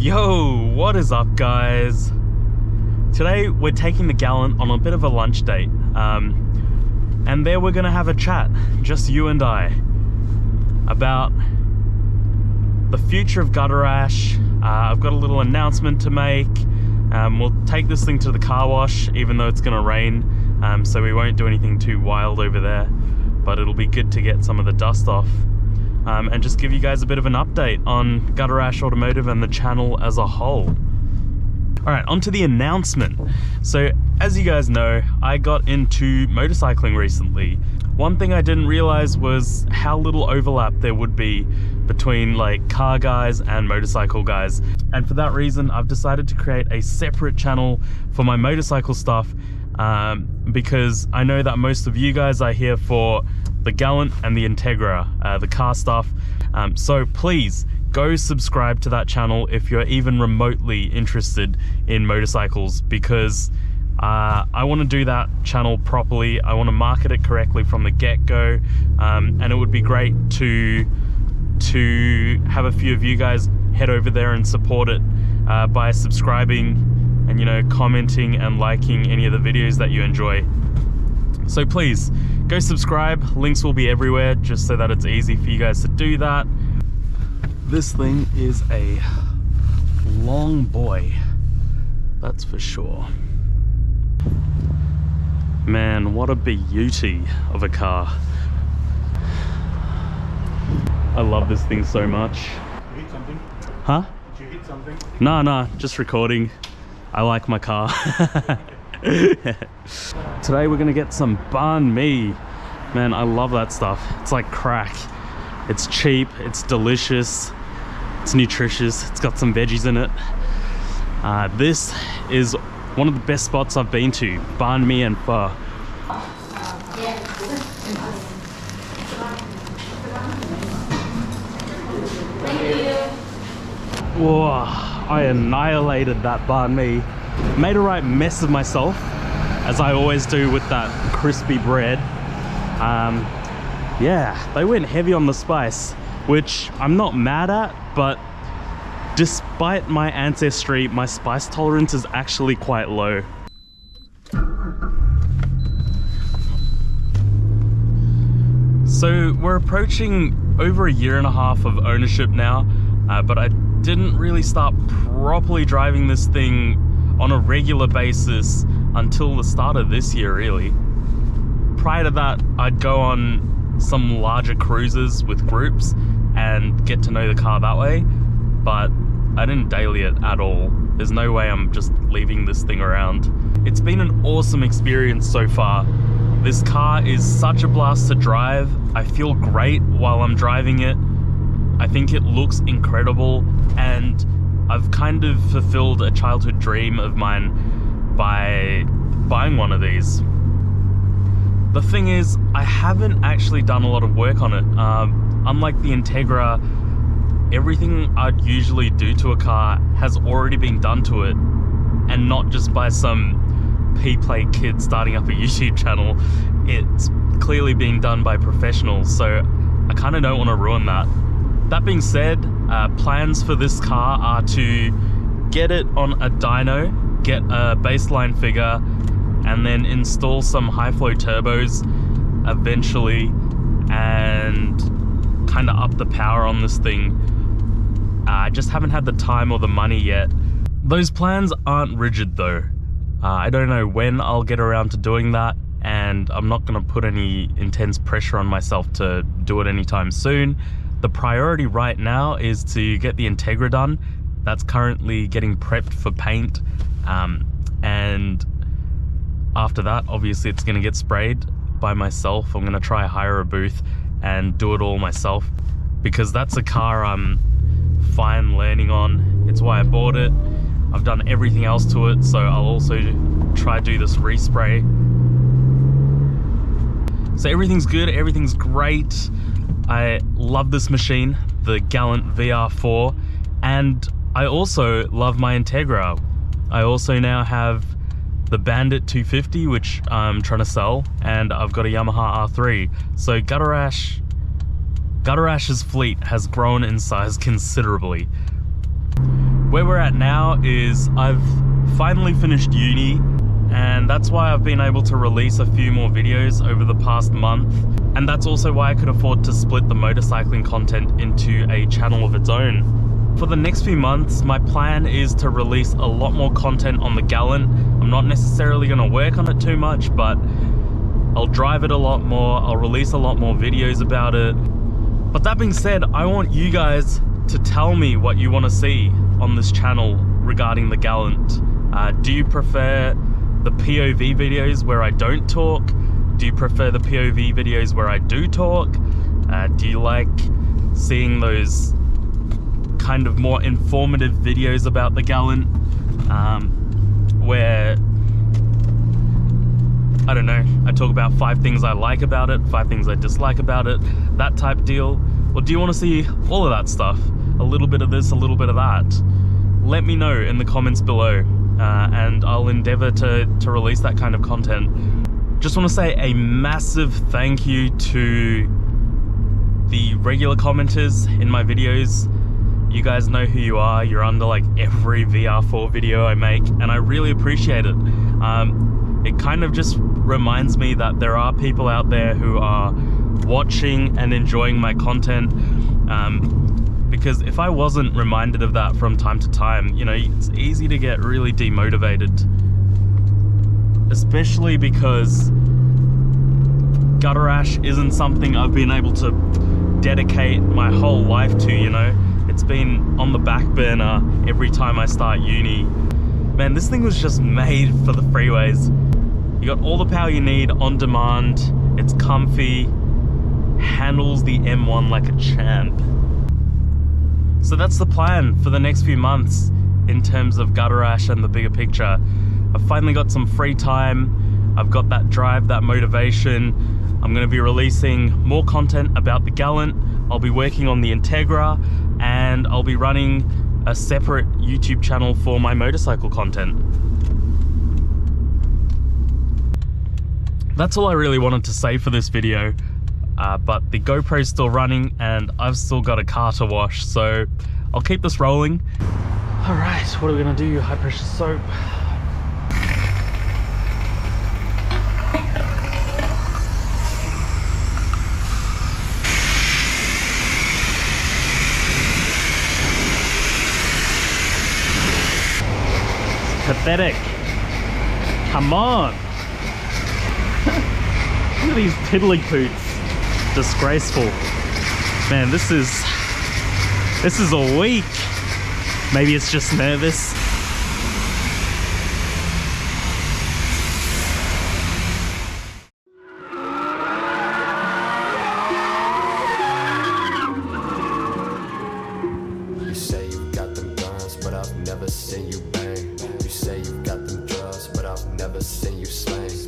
Yo, what is up guys? Today we're taking the Galant on a bit of a lunch date. And there we're gonna have a chat, just you and I, about the future of gutter ash. I've got a little announcement to make. We'll take this thing to the car wash, even though it's gonna rain, so we won't do anything too wild over there, but it'll be good to get some of the dust off. And just give you guys a bit of an update on Gutter Ash Automotive and the channel as a whole. Alright, on to the announcement. So, as you guys know, I got into motorcycling recently. One thing I didn't realize was how little overlap there would be between like car guys and motorcycle guys. And for that reason, I've decided to create a separate channel for my motorcycle stuff, because I know that most of you guys are here for the Galant and the Integra, the car stuff. So please go subscribe to that channel if you're even remotely interested in motorcycles, because I want to do that channel properly. I want to market it correctly from the get-go, and it would be great to have a few of you guys head over there and support it by subscribing and, you know, commenting and liking any of the videos that you enjoy. So please go subscribe. Links will be everywhere, just so that it's easy for you guys to do that. This thing is a long boy, that's for sure. Man, what a beauty of a car. I love this thing so much. Did you hit something? Huh? Did you hit something? Nah, just recording. I like my car. Today we're gonna get some banh mi. Man, I love that stuff. It's like crack. It's cheap, it's delicious, it's nutritious, it's got some veggies in it. This is one of the best spots I've been to, banh mi and pho. Whoa, I annihilated that banh mi. Made a right mess of myself, as I always do with that crispy bread. Yeah, they went heavy on the spice, which I'm not mad at, but despite my ancestry, my spice tolerance is actually quite low. So we're approaching over a year and a half of ownership now, but I didn't really start properly driving this thing on a regular basis until the start of this year, really. Prior to that, I'd go on some larger cruises with groups and get to know the car that way, but I didn't daily it at all. There's no way I'm just leaving this thing around. It's been an awesome experience so far. This car is such a blast to drive. I feel great while I'm driving it. I think it looks incredible, and I've kind of fulfilled a childhood dream of mine by buying one of these. The thing is, I haven't actually done a lot of work on it. Unlike the Integra, everything I'd usually do to a car has already been done to it, and not just by some P-play kid starting up a YouTube channel. It's clearly being done by professionals, so I kind of don't want to ruin that. That being said, plans for this car are to get it on a dyno, get a baseline figure, and then install some high flow turbos eventually, and kind of up the power on this thing. I just haven't had the time or the money yet. Those plans aren't rigid though. I don't know when I'll get around to doing that, and I'm not going to put any intense pressure on myself to do it anytime soon. The priority right now is to get the Integra done. That's currently getting prepped for paint, and after that, obviously it's going to get sprayed by myself. I'm going to try hire a booth and do it all myself, because that's a car I'm fine learning on. It's why I bought it. I've done everything else to it, so I'll also try to do this respray. So everything's good, everything's great. I love this machine, the Galant VR-4, and I also love my Integra. I also now have the Bandit 250, which I'm trying to sell, and I've got a Yamaha R3. So Gutter Ash's fleet has grown in size considerably. Where we're at now is I've finally finished uni, and that's why I've been able to release a few more videos over the past month. And that's also why I could afford to split the motorcycling content into a channel of its own. For the next few months, my plan is to release a lot more content on the Galant. I'm not necessarily going to work on it too much, but I'll drive it a lot more. I'll release a lot more videos about it. But that being said, I want you guys to tell me what you want to see on this channel regarding the Galant. Do you prefer the POV videos where I don't talk? Do you prefer the POV videos where I do talk? Do you like seeing those kind of more informative videos about the Galant, where, I don't know, I talk about 5 things I like about it, 5 things I dislike about it, that type deal? Or do you want to see all of that stuff? A little bit of this, a little bit of that? Let me know in the comments below, and I'll endeavor to release that kind of content. Just want to say a massive thank you to the regular commenters in my videos. You guys know who you are. You're under like every VR-4 video I make, and I really appreciate it. It kind of just reminds me that there are people out there who are watching and enjoying my content, because if I wasn't reminded of that from time to time, you know, it's easy to get really demotivated, especially because gutter rash isn't something I've been able to dedicate my whole life to, you know. It's been on the back burner every time I start uni. Man, this thing was just made for the freeways. You got all the power you need on demand, it's comfy, handles the M1 like a champ. So that's the plan for the next few months in terms of gutter rash and the bigger picture. I've finally got some free time, I've got that drive, that motivation. I'm going to be releasing more content about the Galant, I'll be working on the Integra, and I'll be running a separate YouTube channel for my motorcycle content. That's all I really wanted to say for this video, but the GoPro's still running and I've still got a car to wash, so I'll keep this rolling. All right, what are we gonna do? High pressure soap. Pathetic. Come on. Look at these piddly poots. Disgraceful. Man, this is a week. Maybe it's just nervous. You say you've got them guns, but I've never seen you bang. You say you've got them drugs, but I've never seen you slang.